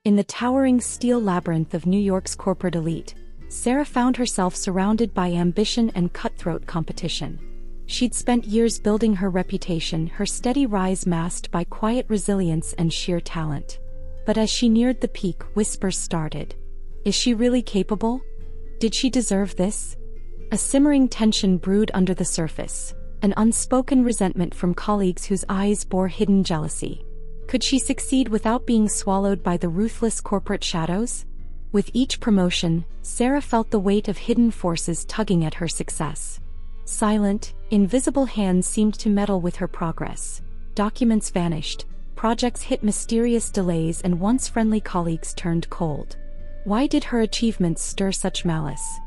In the towering steel labyrinth of New York's corporate elite, Sarah found herself surrounded by ambition and cutthroat competition. She'd spent years building her reputation, her steady rise masked by quiet resilience and sheer talent. But as she neared the peak, whispers started. Is she really capable? Did she deserve this? A simmering tension brewed under the surface, an unspoken resentment from colleagues whose eyes bore hidden jealousy. Could she succeed without being swallowed by the ruthless corporate shadows? With each promotion, Sarah felt the weight of hidden forces tugging at her success. Silent, invisible hands seemed to meddle with her progress. Documents vanished, projects hit mysterious delays, and once friendly colleagues turned cold. Why did her achievements stir such malice?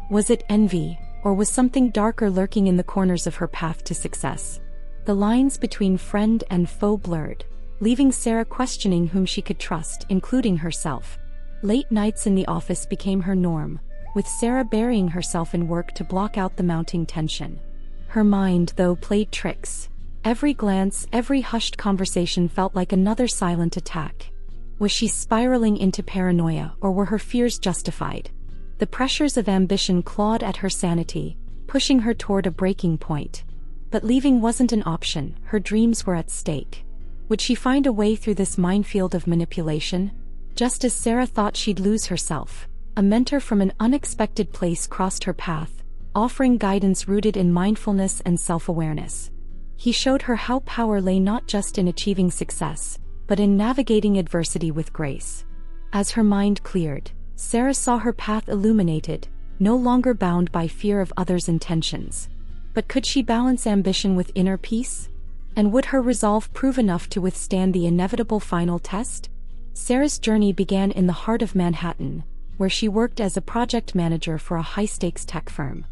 Was it envy, or was something darker lurking in the corners of her path to success? The lines between friend and foe blurred, leaving Sarah questioning whom she could trust, including herself. Late nights in the office became her norm, with Sarah burying herself in work to block out the mounting tension. Her mind, though, played tricks. Every glance, every hushed conversation felt like another silent attack. Was she spiraling into paranoia, or were her fears justified? The pressures of ambition clawed at her sanity, pushing her toward a breaking point. But leaving wasn't an option, her dreams were at stake. Would she find a way through this minefield of manipulation? Just as Sarah thought she'd lose herself, a mentor from an unexpected place crossed her path, offering guidance rooted in mindfulness and self-awareness. He showed her how power lay not just in achieving success, but in navigating adversity with grace. As her mind cleared, Sarah saw her path illuminated, no longer bound by fear of others' intentions. But could she balance ambition with inner peace? And would her resolve prove enough to withstand the inevitable final test? Sarah's journey began in the heart of Manhattan, where she worked as a project manager for a high-stakes tech firm.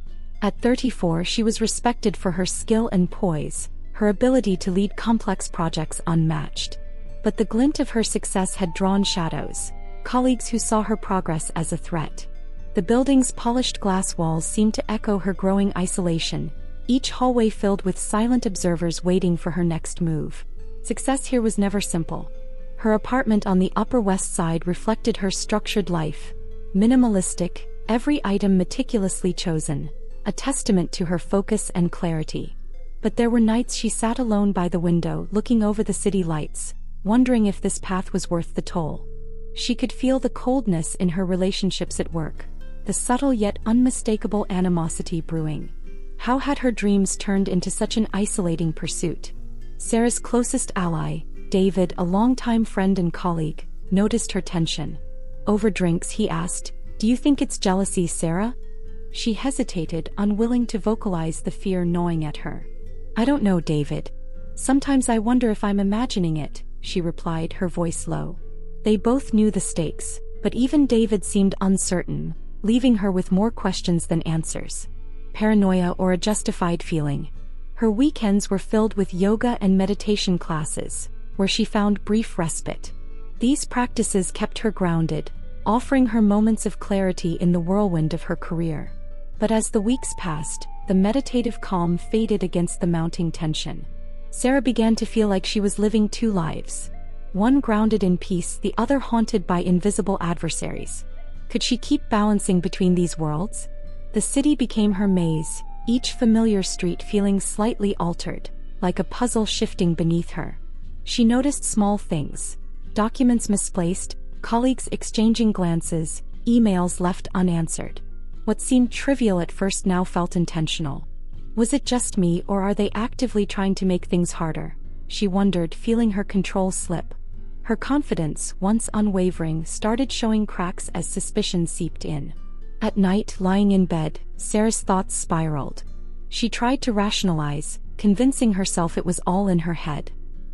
At 34, she was respected for her skill and poise, her ability to lead complex projects unmatched. But the glint of her success had drawn shadows, colleagues who saw her progress as a threat. The building's polished glass walls seemed to echo her growing isolation, each hallway filled with silent observers waiting for her next move. Success here was never simple. Her apartment on the Upper West Side reflected her structured life. Minimalistic, every item meticulously chosen, a testament to her focus and clarity. But there were nights she sat alone by the window, looking over the city lights, wondering if this path was worth the toll. She could feel the coldness in her relationships at work, the subtle yet unmistakable animosity brewing. How had her dreams turned into such an isolating pursuit? Sarah's closest ally, David, a longtime friend and colleague, noticed her tension. Over drinks, he asked, "Do you think it's jealousy, Sarah?" She hesitated, unwilling to vocalize the fear gnawing at her. "I don't know, David. Sometimes I wonder if I'm imagining it," she replied, her voice low. They both knew the stakes, but even David seemed uncertain, leaving her with more questions than answers. Paranoia or a justified feeling? Her weekends were filled with yoga and meditation classes, where she found brief respite. These practices kept her grounded, offering her moments of clarity in the whirlwind of her career. But as the weeks passed, the meditative calm faded against the mounting tension. Sarah began to feel like she was living two lives. One grounded in peace, the other haunted by invisible adversaries. Could she keep balancing between these worlds? The city became her maze, each familiar street feeling slightly altered, like a puzzle shifting beneath her. She noticed small things: documents misplaced, colleagues exchanging glances, emails left unanswered. What seemed trivial at first now felt intentional. Was it just me, or are they actively trying to make things harder? She wondered, feeling her control slip. Her confidence, once unwavering, started showing cracks as suspicion seeped in. At night, lying in bed, Sarah's thoughts spiraled. She tried to rationalize, convincing herself it was all in her head.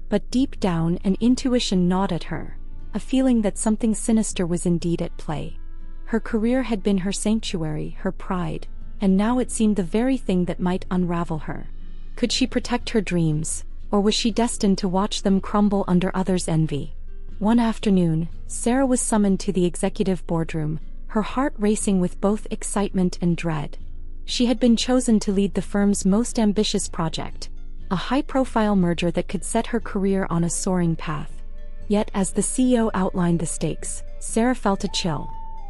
But deep down, an intuition gnawed at her, a feeling that something sinister was indeed at play. Her career had been her sanctuary, her pride, and now it seemed the very thing that might unravel her. Could she protect her dreams, or was she destined to watch them crumble under others' envy? One afternoon, Sarah was summoned to the executive boardroom, her heart racing with both excitement and dread. She had been chosen to lead the firm's most ambitious project, a high-profile merger that could set her career on a soaring path. Yet as the CEO outlined the stakes, Sarah felt a chill.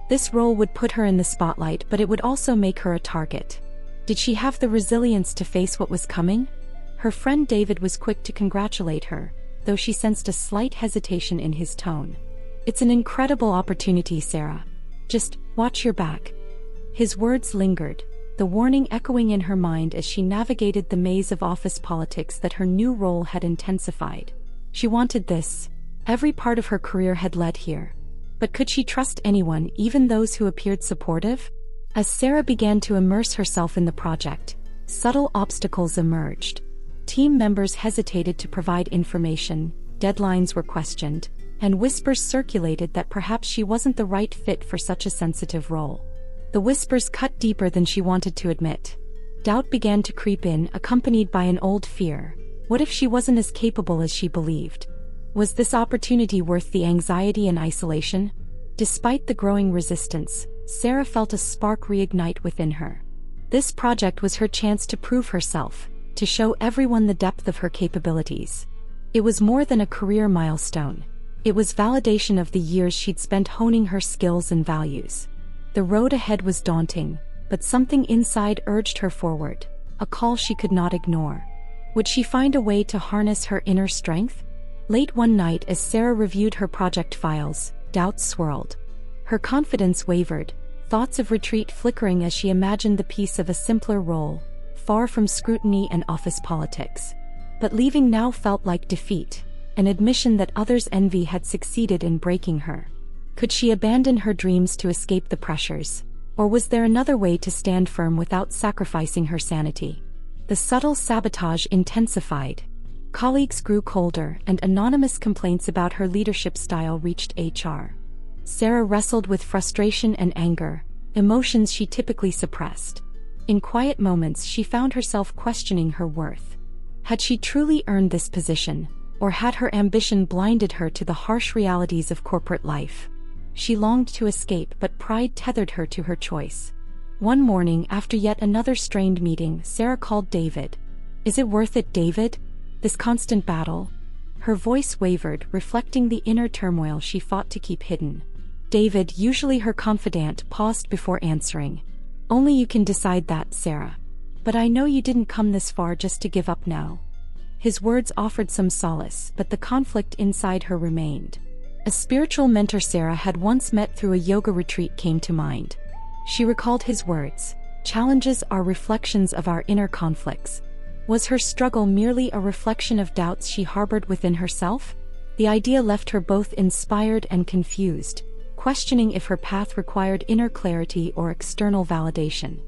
This role would put her in the spotlight, but it would also make her a target. Did she have the resilience to face what was coming? Her friend David was quick to congratulate her, though she sensed a slight hesitation in his tone. "It's an incredible opportunity, Sarah. Just watch your back." His words lingered, the warning echoing in her mind as she navigated the maze of office politics that her new role had intensified. She wanted this. Every part of her career had led here. But could she trust anyone, even those who appeared supportive? As Sarah began to immerse herself in the project, subtle obstacles emerged. Team members hesitated to provide information, deadlines were questioned, and whispers circulated that perhaps she wasn't the right fit for such a sensitive role. The whispers cut deeper than she wanted to admit. Doubt began to creep in, accompanied by an old fear. What if she wasn't as capable as she believed? Was this opportunity worth the anxiety and isolation? Despite the growing resistance, Sarah felt a spark reignite within her. This project was her chance to prove herself, to show everyone the depth of her capabilities. It was more than a career milestone. It was validation of the years she'd spent honing her skills and values. The road ahead was daunting, but something inside urged her forward, a call she could not ignore. Would she find a way to harness her inner strength? Late one night, as Sarah reviewed her project files, doubts swirled. Her confidence wavered, thoughts of retreat flickering as she imagined the peace of a simpler role, far from scrutiny and office politics. But leaving now felt like defeat, an admission that others' envy had succeeded in breaking her. Could she abandon her dreams to escape the pressures? Or was there another way to stand firm without sacrificing her sanity? The subtle sabotage intensified. Colleagues grew colder, and anonymous complaints about her leadership style reached HR. Sarah wrestled with frustration and anger, emotions she typically suppressed. In quiet moments, she found herself questioning her worth. Had she truly earned this position, or had her ambition blinded her to the harsh realities of corporate life? She longed to escape, but pride tethered her to her choice. One morning, after yet another strained meeting, Sarah called David. "Is it worth it, David? This constant battle?" Her voice wavered, reflecting the inner turmoil she fought to keep hidden. David, usually her confidant, paused before answering. "Only you can decide that, Sarah. But I know you didn't come this far just to give up now." His words offered some solace, but the conflict inside her remained. A spiritual mentor Sarah had once met through a yoga retreat came to mind. She recalled his words, "Challenges are reflections of our inner conflicts." Was her struggle merely a reflection of doubts she harbored within herself? The idea left her both inspired and confused, questioning if her path required inner clarity or external validation.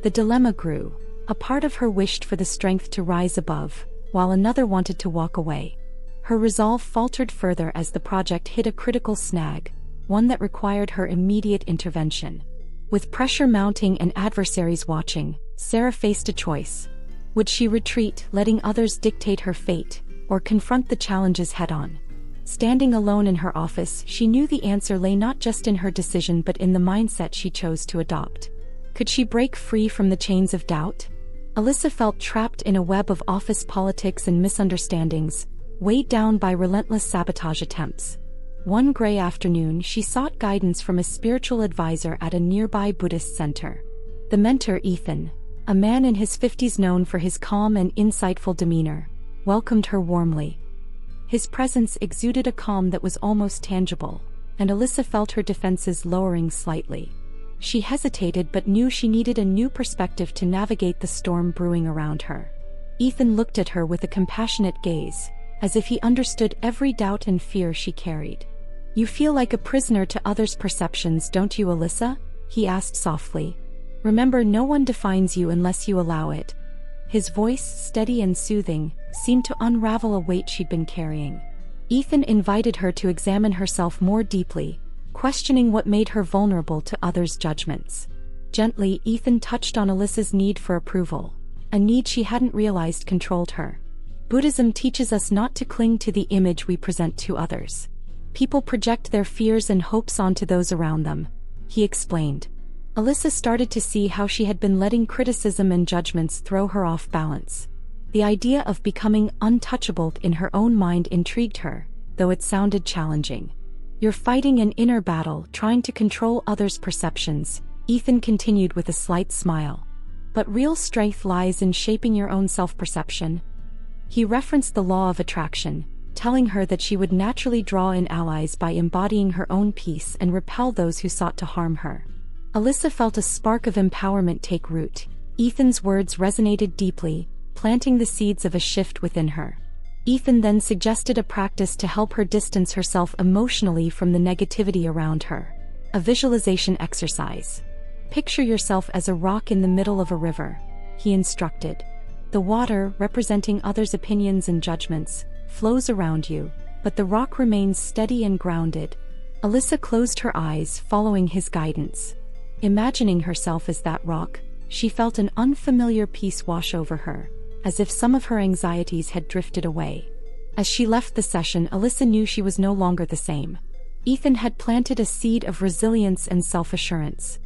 The dilemma grew. A part of her wished for the strength to rise above, while another wanted to walk away. Her resolve faltered further as the project hit a critical snag, one that required her immediate intervention. With pressure mounting and adversaries watching, Sarah faced a choice. Would she retreat, letting others dictate her fate, or confront the challenges head-on? Standing alone in her office, she knew the answer lay not just in her decision but in the mindset she chose to adopt. Could she break free from the chains of doubt? Alyssa felt trapped in a web of office politics and misunderstandings, weighed down by relentless sabotage attempts. One gray afternoon, she sought guidance from a spiritual advisor at a nearby Buddhist center. The mentor, Ethan, a man in his 50s known for his calm and insightful demeanor, welcomed her warmly. His presence exuded a calm that was almost tangible, and Alyssa felt her defenses lowering slightly. She hesitated but knew she needed a new perspective to navigate the storm brewing around her. Ethan looked at her with a compassionate gaze, as if he understood every doubt and fear she carried. "You feel like a prisoner to others' perceptions, don't you, Alyssa?" he asked softly. "Remember, no one defines you unless you allow it." His voice, steady and soothing, seemed to unravel a weight she'd been carrying. Ethan invited her to examine herself more deeply, questioning what made her vulnerable to others' judgments. Gently, Ethan touched on Alyssa's need for approval, a need she hadn't realized controlled her. Buddhism teaches us not to cling to the image we present to others. People project their fears and hopes onto those around them, he explained. Alyssa started to see how she had been letting criticism and judgments throw her off balance. The idea of becoming untouchable in her own mind intrigued her, though it sounded challenging. You're fighting an inner battle, trying to control others' perceptions, Ethan continued with a slight smile. But real strength lies in shaping your own self-perception. He referenced the law of attraction, telling her that she would naturally draw in allies by embodying her own peace and repel those who sought to harm her. Alyssa felt a spark of empowerment take root. Ethan's words resonated deeply, planting the seeds of a shift within her. Ethan then suggested a practice to help her distance herself emotionally from the negativity around her. A visualization exercise. Picture yourself as a rock in the middle of a river, he instructed. The water, representing others' opinions and judgments, flows around you, but the rock remains steady and grounded. Alyssa closed her eyes, following his guidance. Imagining herself as that rock, she felt an unfamiliar peace wash over her, as if some of her anxieties had drifted away. As she left the session, Alyssa knew she was no longer the same. Ethan had planted a seed of resilience and self-assurance.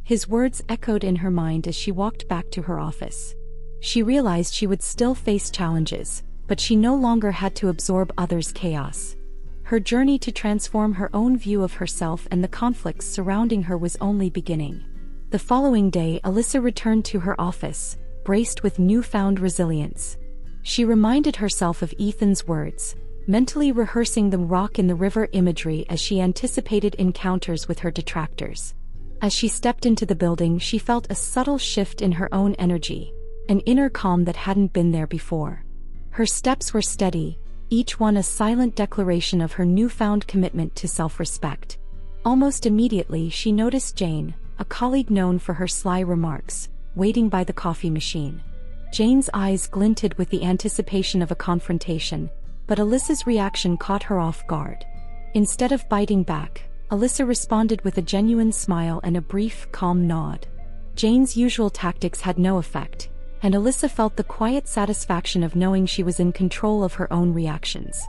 His words echoed in her mind as she walked back to her office. She realized she would still face challenges, but she no longer had to absorb others' chaos. Her journey to transform her own view of herself and the conflicts surrounding her was only beginning. The following day, Alyssa returned to her office, braced with newfound resilience. She reminded herself of Ethan's words, mentally rehearsing the rock in the river imagery as she anticipated encounters with her detractors. As she stepped into the building, she felt a subtle shift in her own energy, an inner calm that hadn't been there before. Her steps were steady, each one a silent declaration of her newfound commitment to self-respect. Almost immediately, she noticed Jane, a colleague known for her sly remarks, waiting by the coffee machine. Jane's eyes glinted with the anticipation of a confrontation, but Alyssa's reaction caught her off guard. Instead of biting back, Alyssa responded with a genuine smile and a brief, calm nod. Jane's usual tactics had no effect, and Alyssa felt the quiet satisfaction of knowing she was in control of her own reactions.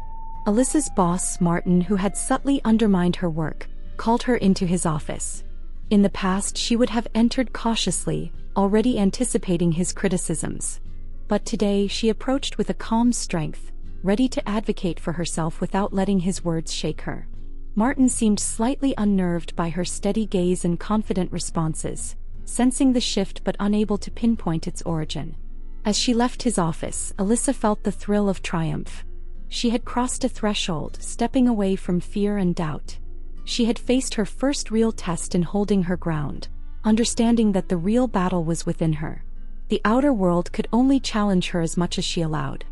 Alyssa's boss, Martin, who had subtly undermined her work, called her into his office. In the past, she would have entered cautiously, already anticipating his criticisms. But today she approached with a calm strength, ready to advocate for herself without letting his words shake her. Martin seemed slightly unnerved by her steady gaze and confident responses, sensing the shift but unable to pinpoint its origin. As she left his office, Alyssa felt the thrill of triumph. She had crossed a threshold, stepping away from fear and doubt. She had faced her first real test in holding her ground, understanding that the real battle was within her. The outer world could only challenge her as much as she allowed.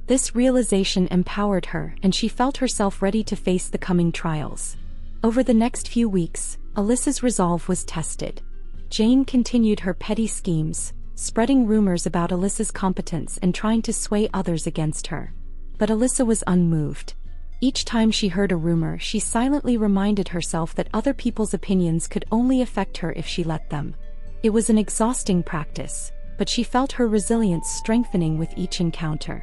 This realization empowered her, and she felt herself ready to face the coming trials. Over the next few weeks, Alyssa's resolve was tested. Jane continued her petty schemes, spreading rumors about Alyssa's competence and trying to sway others against her. But Alyssa was unmoved. Each time she heard a rumor, she silently reminded herself that other people's opinions could only affect her if she let them. It was an exhausting practice, but she felt her resilience strengthening with each encounter.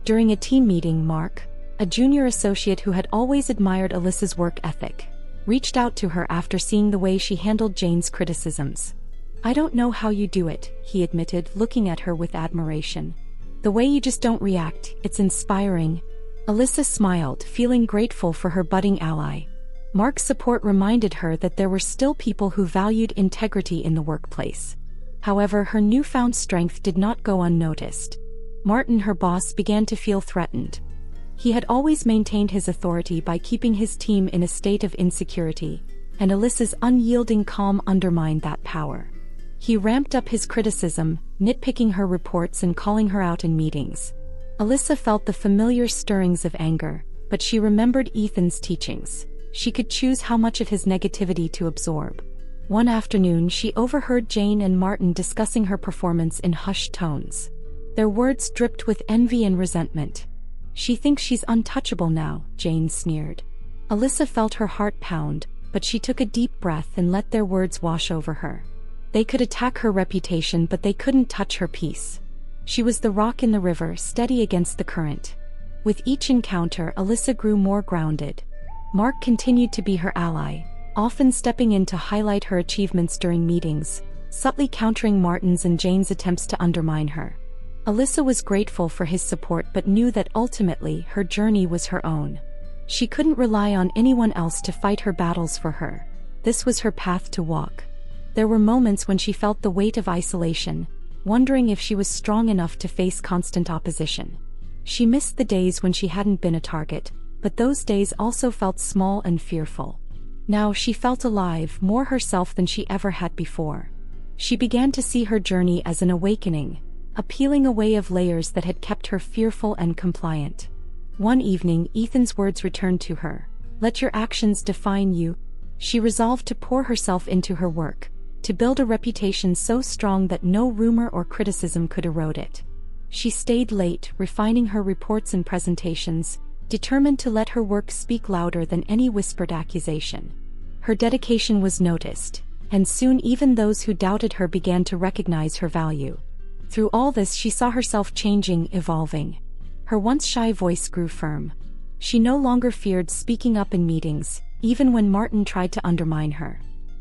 During a team meeting, Mark, a junior associate who had always admired Alyssa's work ethic, reached out to her after seeing the way she handled Jane's criticisms. "I don't know how you do it," he admitted, looking at her with admiration. "The way you just don't react, it's inspiring." Alyssa smiled, feeling grateful for her budding ally. Mark's support reminded her that there were still people who valued integrity in the workplace. However, her newfound strength did not go unnoticed. Martin, her boss, began to feel threatened. He had always maintained his authority by keeping his team in a state of insecurity, and Alyssa's unyielding calm undermined that power. He ramped up his criticism, nitpicking her reports and calling her out in meetings. Alyssa felt the familiar stirrings of anger, but she remembered Ethan's teachings. She could choose how much of his negativity to absorb. One afternoon, she overheard Jane and Martin discussing her performance in hushed tones. Their words dripped with envy and resentment. "She thinks she's untouchable now," Jane sneered. Alyssa felt her heart pound, but she took a deep breath and let their words wash over her. They could attack her reputation, but they couldn't touch her peace. She was the rock in the river, steady against the current. With each encounter, Alyssa grew more grounded. Mark continued to be her ally, often stepping in to highlight her achievements during meetings, subtly countering Martin's and Jane's attempts to undermine her. Alyssa was grateful for his support but knew that ultimately her journey was her own. She couldn't rely on anyone else to fight her battles for her. This was her path to walk. There were moments when she felt the weight of isolation, wondering if she was strong enough to face constant opposition. She missed the days when she hadn't been a target, but those days also felt small and fearful. Now she felt alive, more herself than she ever had before. She began to see her journey as an awakening, a peeling away of layers that had kept her fearful and compliant. One evening, Ethan's words returned to her. "Let your actions define you." She resolved to pour herself into her work, to build a reputation so strong that no rumor or criticism could erode it. She stayed late, refining her reports and presentations, determined to let her work speak louder than any whispered accusation. Her dedication was noticed, and soon even those who doubted her began to recognize her value. Through all this, she saw herself changing, evolving. Her once shy voice grew firm. She no longer feared speaking up in meetings, even when Martin tried to undermine her.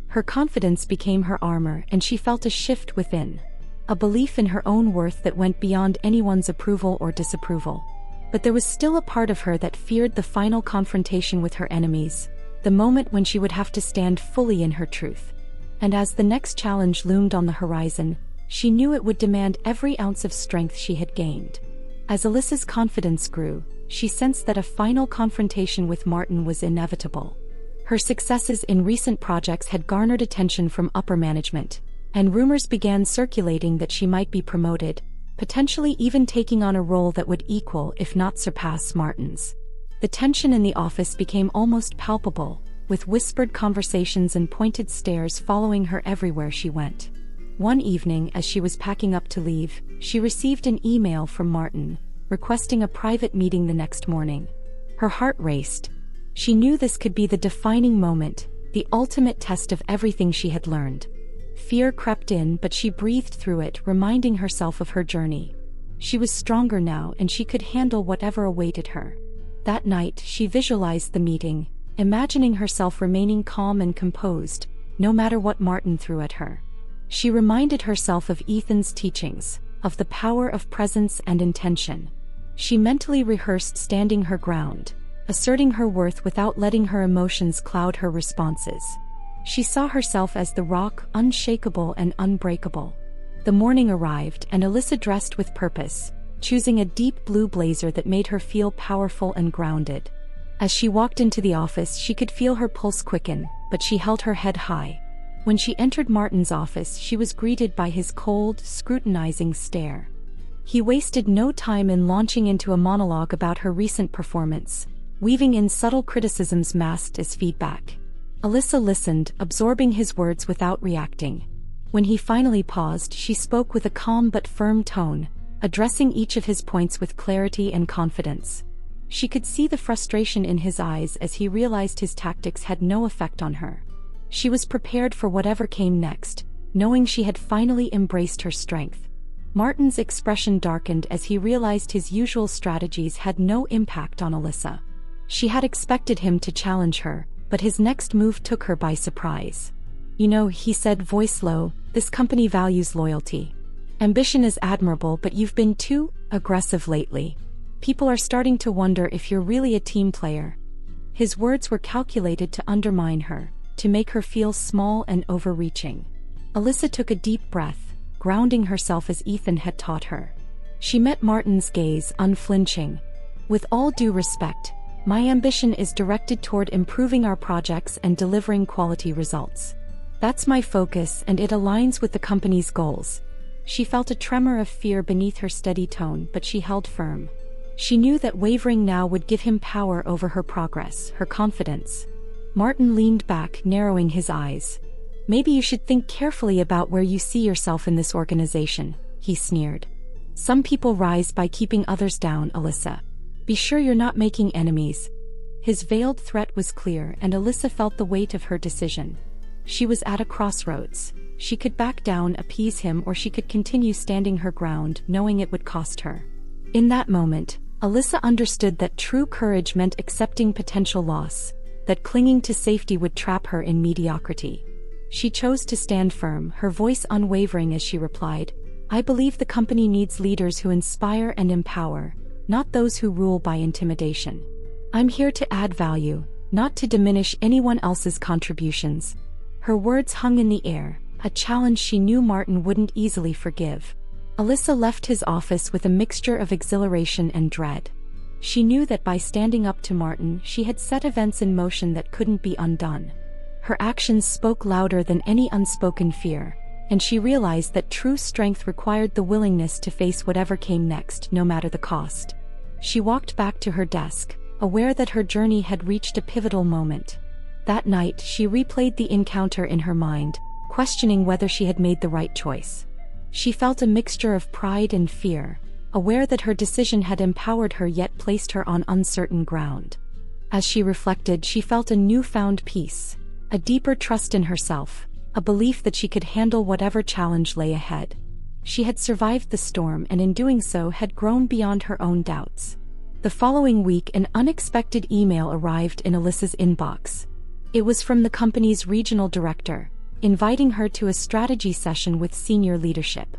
Her confidence became her armor, and she felt a shift within. A belief in her own worth that went beyond anyone's approval or disapproval. But there was still a part of her that feared the final confrontation with her enemies, the moment when she would have to stand fully in her truth. And as the next challenge loomed on the horizon, she knew it would demand every ounce of strength she had gained. As Alyssa's confidence grew, she sensed that a final confrontation with Martin was inevitable. Her successes in recent projects had garnered attention from upper management, and rumors began circulating that she might be promoted, potentially even taking on a role that would equal, if not surpass, Martin's. The tension in the office became almost palpable, with whispered conversations and pointed stares following her everywhere she went. One evening, as she was packing up to leave, she received an email from Martin, requesting a private meeting the next morning. Her heart raced. She knew this could be the defining moment, the ultimate test of everything she had learned. Fear crept in, but she breathed through it, reminding herself of her journey. She was stronger now, and she could handle whatever awaited her. That night, she visualized the meeting, imagining herself remaining calm and composed, no matter what Martin threw at her. She reminded herself of Ethan's teachings, of the power of presence and intention. She mentally rehearsed standing her ground, asserting her worth without letting her emotions cloud her responses. She saw herself as the rock, unshakable and unbreakable. The morning arrived, and Alyssa dressed with purpose, choosing a deep blue blazer that made her feel powerful and grounded. As she walked into the office, she could feel her pulse quicken, but she held her head high. When she entered Martin's office, she was greeted by his cold, scrutinizing stare. He wasted no time in launching into a monologue about her recent performance, weaving in subtle criticisms masked as feedback. Alyssa listened, absorbing his words without reacting. When he finally paused, she spoke with a calm but firm tone, addressing each of his points with clarity and confidence. She could see the frustration in his eyes as he realized his tactics had no effect on her. She was prepared for whatever came next, knowing she had finally embraced her strength. Martin's expression darkened as he realized his usual strategies had no impact on Alyssa. She had expected him to challenge her, but his next move took her by surprise. "You know," he said, voice low, "this company values loyalty. Ambition is admirable, but you've been too aggressive lately. People are starting to wonder if you're really a team player." His words were calculated to undermine her, to make her feel small and overreaching. Alyssa took a deep breath, grounding herself as Ethan had taught her. She met Martin's gaze, unflinching. "With all due respect, my ambition is directed toward improving our projects and delivering quality results. That's my focus, and it aligns with the company's goals." She felt a tremor of fear beneath her steady tone, but she held firm. She knew that wavering now would give him power over her progress, her confidence. Martin leaned back, narrowing his eyes. "Maybe you should think carefully about where you see yourself in this organization," he sneered. "Some people rise by keeping others down, Alyssa. Be sure you're not making enemies." His veiled threat was clear, and Alyssa felt the weight of her decision. She was at a crossroads. She could back down, appease him, or she could continue standing her ground, knowing it would cost her. In that moment, Alyssa understood that true courage meant accepting potential loss, that clinging to safety would trap her in mediocrity. She chose to stand firm, her voice unwavering as she replied, "I believe the company needs leaders who inspire and empower, not those who rule by intimidation. I'm here to add value, not to diminish anyone else's contributions." Her words hung in the air, a challenge she knew Martin wouldn't easily forgive. Alyssa left his office with a mixture of exhilaration and dread. She knew that by standing up to Martin, she had set events in motion that couldn't be undone. Her actions spoke louder than any unspoken fear, and she realized that true strength required the willingness to face whatever came next, no matter the cost. She walked back to her desk, aware that her journey had reached a pivotal moment. That night, she replayed the encounter in her mind, questioning whether she had made the right choice. She felt a mixture of pride and fear, aware that her decision had empowered her yet placed her on uncertain ground. As she reflected, she felt a newfound peace, a deeper trust in herself, a belief that she could handle whatever challenge lay ahead. She had survived the storm and in doing so had grown beyond her own doubts. The following week, an unexpected email arrived in Alyssa's inbox. It was from the company's regional director, inviting her to a strategy session with senior leadership.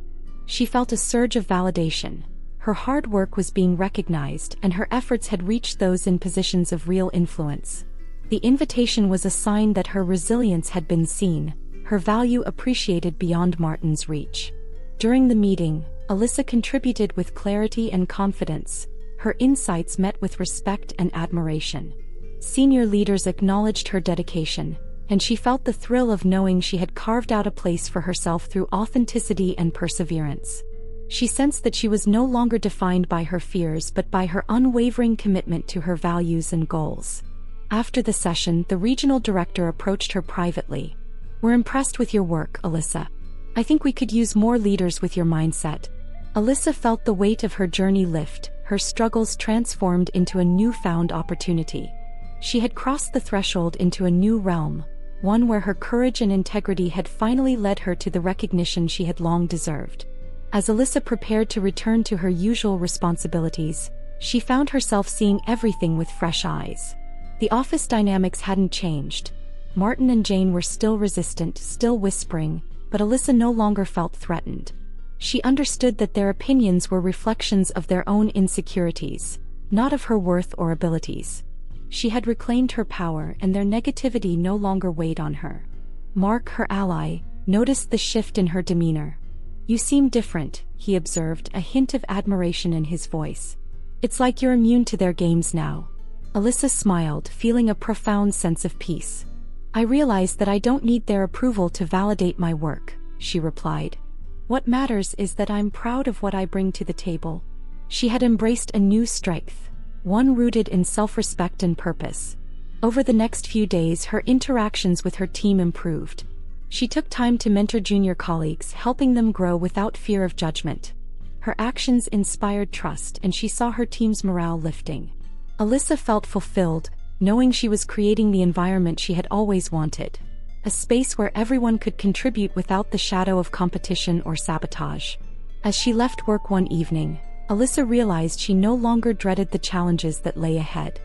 She felt a surge of validation. Her hard work was being recognized and her efforts had reached those in positions of real influence. The invitation was a sign that her resilience had been seen, her value appreciated beyond Martin's reach. During the meeting, Alyssa contributed with clarity and confidence, her insights met with respect and admiration. Senior leaders acknowledged her dedication, and she felt the thrill of knowing she had carved out a place for herself through authenticity and perseverance. She sensed that she was no longer defined by her fears but by her unwavering commitment to her values and goals. After the session, the regional director approached her privately. "We're impressed with your work, Alyssa. I think we could use more leaders with your mindset." Alyssa felt the weight of her journey lift, her struggles transformed into a newfound opportunity. She had crossed the threshold into a new realm, one where her courage and integrity had finally led her to the recognition she had long deserved. As Alyssa prepared to return to her usual responsibilities, she found herself seeing everything with fresh eyes. The office dynamics hadn't changed. Martin and Jane were still resistant, still whispering, but Alyssa no longer felt threatened. She understood that their opinions were reflections of their own insecurities, not of her worth or abilities. She had reclaimed her power and their negativity no longer weighed on her. Mark, her ally, noticed the shift in her demeanor. "You seem different," he observed, a hint of admiration in his voice. "It's like you're immune to their games now." Alyssa smiled, feeling a profound sense of peace. "I realize that I don't need their approval to validate my work," she replied. "What matters is that I'm proud of what I bring to the table." She had embraced a new strength, one rooted in self-respect and purpose. Over the next few days, her interactions with her team improved. She took time to mentor junior colleagues, helping them grow without fear of judgment. Her actions inspired trust and she saw her team's morale lifting. Alyssa felt fulfilled, knowing she was creating the environment she had always wanted. A space where everyone could contribute without the shadow of competition or sabotage. As she left work one evening, Alyssa realized she no longer dreaded the challenges that lay ahead.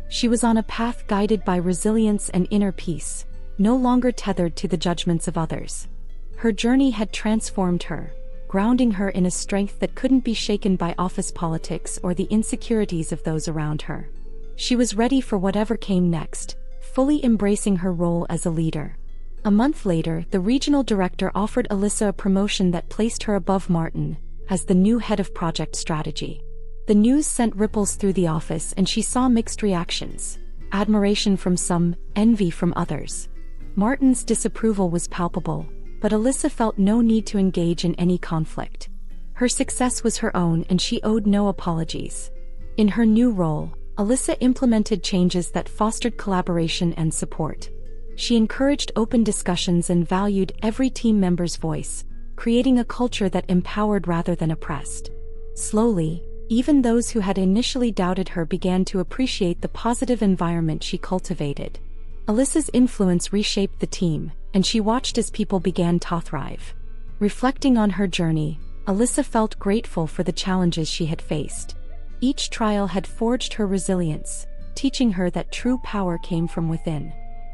She was on a path guided by resilience and inner peace, no longer tethered to the judgments of others. Her journey had transformed her, grounding her in a strength that couldn't be shaken by office politics or the insecurities of those around her. She was ready for whatever came next, fully embracing her role as a leader. A month later, the regional director offered Alyssa a promotion that placed her above Martin, as the new head of project strategy. The news sent ripples through the office and she saw mixed reactions: admiration from some, envy from others. Martin's disapproval was palpable, but Alyssa felt no need to engage in any conflict. Her success was her own and she owed no apologies. In her new role, Alyssa implemented changes that fostered collaboration and support. She encouraged open discussions and valued every team member's voice, creating a culture that empowered rather than oppressed. Slowly, even those who had initially doubted her began to appreciate the positive environment she cultivated. Alyssa's influence reshaped the team, and she watched as people began to thrive. Reflecting on her journey, Alyssa felt grateful for the challenges she had faced. Each trial had forged her resilience, teaching her that true power came from within.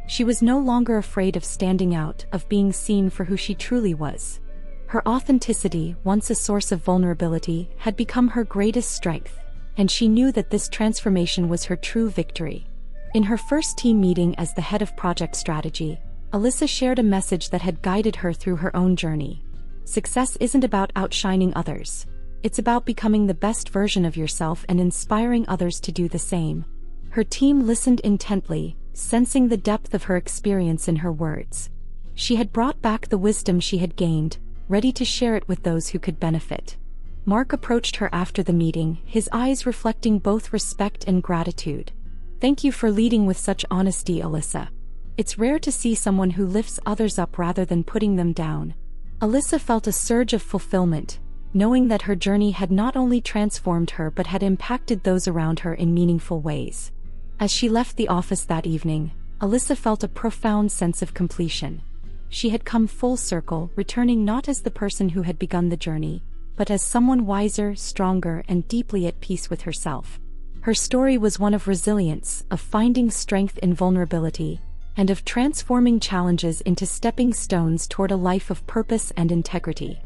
She was no longer afraid of standing out, of being seen for who she truly was. Her authenticity, once a source of vulnerability, had become her greatest strength, and she knew that this transformation was her true victory. In her first team meeting as the head of project strategy, Alyssa shared a message that had guided her through her own journey. Success isn't about outshining others. It's about becoming the best version of yourself and inspiring others to do the same. Her team listened intently, sensing the depth of her experience in her words. She had brought back the wisdom she had gained, ready to share it with those who could benefit. Mark approached her after the meeting, his eyes reflecting both respect and gratitude. "Thank you for leading with such honesty, Alyssa. It's rare to see someone who lifts others up rather than putting them down." Alyssa felt a surge of fulfillment, knowing that her journey had not only transformed her but had impacted those around her in meaningful ways. As she left the office that evening, Alyssa felt a profound sense of completion. She had come full circle, returning not as the person who had begun the journey, but as someone wiser, stronger, and deeply at peace with herself. Her story was one of resilience, of finding strength in vulnerability, and of transforming challenges into stepping stones toward a life of purpose and integrity.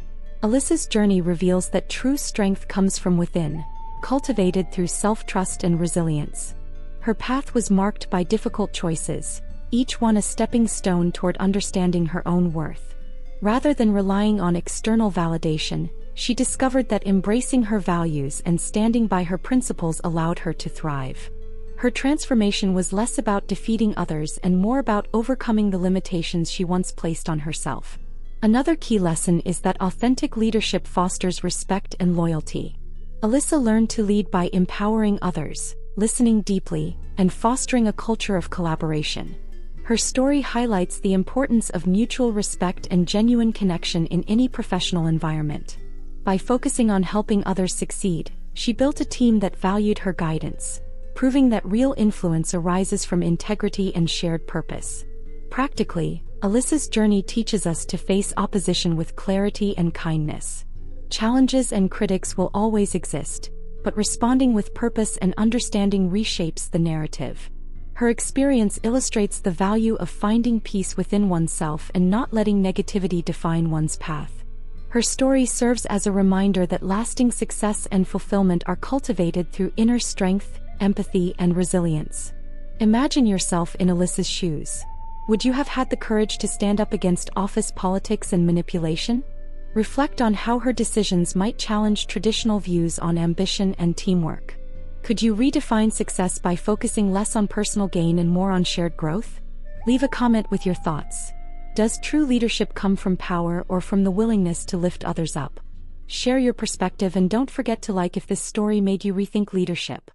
Alyssa's journey reveals that true strength comes from within, cultivated through self-trust and resilience. Her path was marked by difficult choices, each one a stepping stone toward understanding her own worth. Rather than relying on external validation, she discovered that embracing her values and standing by her principles allowed her to thrive. Her transformation was less about defeating others and more about overcoming the limitations she once placed on herself. Another key lesson is that authentic leadership fosters respect and loyalty. Alyssa learned to lead by empowering others, listening deeply, and fostering a culture of collaboration. Her story highlights the importance of mutual respect and genuine connection in any professional environment. By focusing on helping others succeed, she built a team that valued her guidance, proving that real influence arises from integrity and shared purpose. Practically, Alyssa's journey teaches us to face opposition with clarity and kindness. Challenges and critics will always exist, but responding with purpose and understanding reshapes the narrative. Her experience illustrates the value of finding peace within oneself and not letting negativity define one's path. Her story serves as a reminder that lasting success and fulfillment are cultivated through inner strength, empathy, and resilience. Imagine yourself in Alyssa's shoes. Would you have had the courage to stand up against office politics and manipulation? Reflect on how her decisions might challenge traditional views on ambition and teamwork. Could you redefine success by focusing less on personal gain and more on shared growth? Leave a comment with your thoughts. Does true leadership come from power or from the willingness to lift others up? Share your perspective and don't forget to like if this story made you rethink leadership.